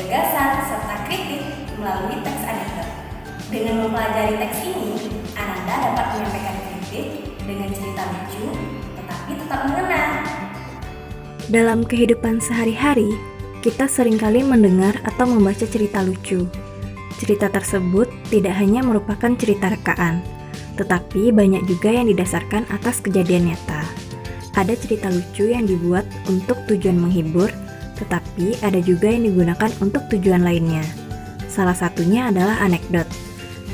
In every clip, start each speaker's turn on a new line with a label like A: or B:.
A: gagasan, serta kritik melalui teks anekdot. Dengan mempelajari teks ini, Ananda dapat menyampaikan kritik dengan cerita lucu, tetapi tetap mengena.
B: Dalam kehidupan sehari-hari, kita seringkali mendengar atau membaca cerita lucu. Cerita tersebut tidak hanya merupakan cerita rekaan, tetapi banyak juga yang didasarkan atas kejadian nyata. Ada cerita lucu yang dibuat untuk tujuan menghibur, tetapi ada juga yang digunakan untuk tujuan lainnya. Salah satunya adalah anekdot.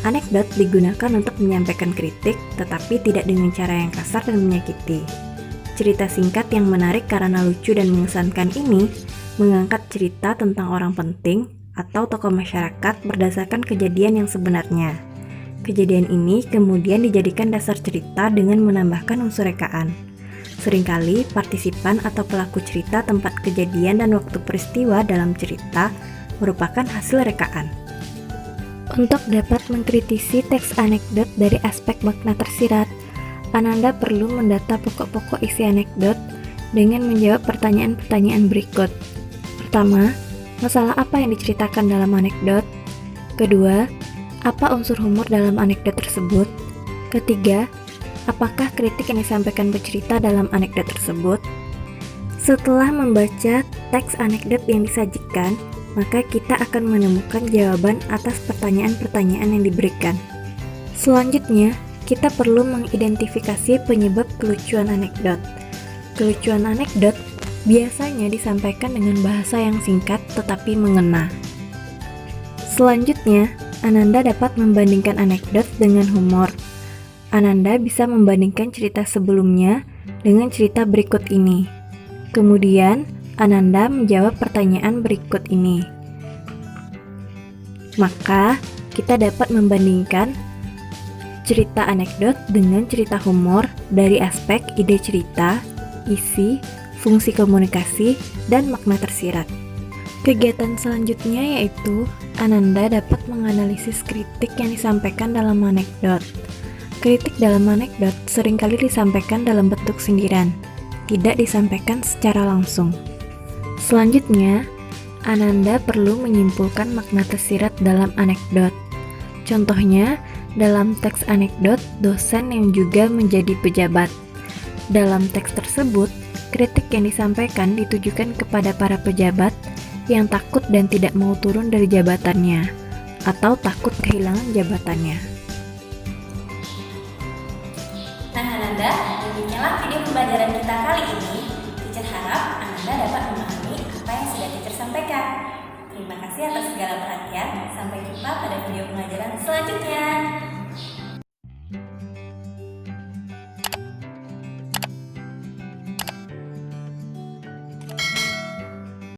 B: Anekdot digunakan untuk menyampaikan kritik, tetapi tidak dengan cara yang kasar dan menyakiti. Cerita singkat yang menarik karena lucu dan mengesankan ini mengangkat cerita tentang orang penting atau tokoh masyarakat berdasarkan kejadian yang sebenarnya. Kejadian ini kemudian dijadikan dasar cerita dengan menambahkan unsur rekaan. Seringkali partisipan atau pelaku cerita tempat kejadian dan waktu peristiwa dalam cerita merupakan hasil rekaan. Untuk dapat mengkritisi teks anekdot dari aspek makna tersirat, Ananda perlu mendata pokok-pokok isi anekdot dengan menjawab pertanyaan-pertanyaan berikut. Pertama, masalah apa yang diceritakan dalam anekdot? Kedua, apa unsur humor dalam anekdot tersebut? Ketiga, apakah kritik yang disampaikan pecerita dalam anekdot tersebut? Setelah membaca teks anekdot yang disajikan, maka kita akan menemukan jawaban atas pertanyaan-pertanyaan yang diberikan. Selanjutnya, kita perlu mengidentifikasi penyebab kelucuan anekdot. Kelucuan anekdot biasanya disampaikan dengan bahasa yang singkat tetapi mengena. Selanjutnya, Ananda dapat membandingkan anekdot dengan humor. Ananda bisa membandingkan cerita sebelumnya dengan cerita berikut ini. Kemudian, Ananda menjawab pertanyaan berikut ini. Maka, kita dapat membandingkan cerita anekdot dengan cerita humor dari aspek ide cerita, isi, fungsi komunikasi, dan makna tersirat. Kegiatan selanjutnya yaitu Ananda dapat menganalisis kritik yang disampaikan dalam anekdot. Kritik dalam anekdot seringkali disampaikan dalam bentuk sindiran, tidak disampaikan secara langsung. Selanjutnya, Ananda perlu menyimpulkan makna tersirat dalam anekdot. Contohnya, dalam teks anekdot, dosen yang juga menjadi pejabat. Dalam teks tersebut, kritik yang disampaikan ditujukan kepada para pejabat yang takut dan tidak mau turun dari jabatannya, atau takut kehilangan jabatannya.
A: Nah Ananda, demikianlah video pembelajaran kita kali ini. Teacher harap Ananda dapat memahami apa yang sudah teacher sampaikan. Terima kasih atas segala perhatian. Sampai jumpa pada video pembelajaran selanjutnya.